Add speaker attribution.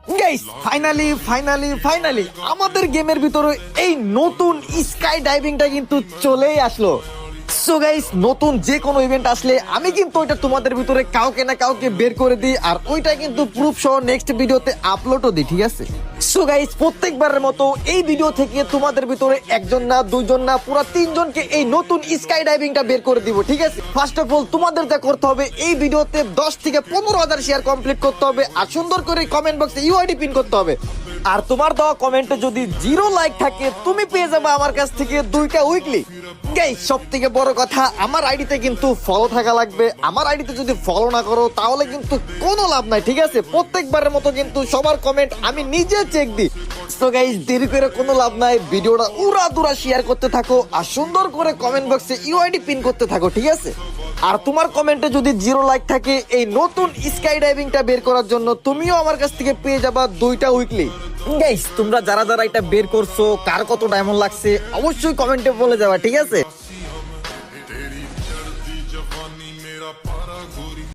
Speaker 1: Guys finally finally finally আমাদের গেমের ভিতরে এই নতুন স্কাই ডাইভিংটা কিন্তু চলেই আসলো। সো গাইস নতুন যে কোনো ইভেন্ট আসলে আমি কিন্তু ওইটা তোমাদের ভিতরে কাউকে না কাউকে বের করে দিই, আর ওইটা কিন্তু প্রুফ সহ নেক্সট ভিডিওতে আপলোডও দিই, ঠিক আছে? সো গাইস প্রত্যেকবারের মতো এই ভিডিও থেকে তোমাদের ভিতরে একজন না দুইজন না পুরো তিনজনকে এই নতুন স্কাই ডাইভিংটা বের করে দিব, ঠিক আছে? ফার্স্ট অফ অল তোমাদের যা করতে হবে এই ভিডিওতে 10 থেকে 15,000 শেয়ার কমপ্লিট করতে হবে, আর সুন্দর করে কমেন্ট বক্সে ইউআইডি পিন করতে হবে। আর তোমার দেওয়া কমেন্টে যদি 0 লাইক থাকে তুমি পেয়ে যাবে আমার কাছ থেকে 2টা উইকলি। গাইস সব থেকে বড় কথা আমার আইডিতে কিন্তু ফলো থাকা লাগবে। আমার আইডিতে যদি ফলো না করো তাহলে কিন্তু কোনো লাভ নাই, ঠিক আছে? প্রত্যেকবারের মতো কিন্তু সবার কমেন্ট আমি নিজে চেক দিই। সো গাইস দেরি করে কোনো লাভ নাই, ভিডিওটা উড়াদুরা শেয়ার করতে থাকো আর সুন্দর করে কমেন্ট বক্সে ইউআইডি পিন করতে থাকো, ঠিক আছে? আর তোমার কমেন্টে যদি 0 লাইক থাকে এই নতুন স্কাই ডাইভিংটা বের করার জন্য তুমিও আমার কাছ থেকে পেয়ে যাবা 2টা উইকলি। গাইস তোমরা যারা যারা এটা বের করছো কার কত ডায়মন্ড লাগছে অবশ্যই কমেন্টে বলে যাবা, ঠিক আছে?
Speaker 2: तेरी चढ़ती जवानी मेरा पारा गोरी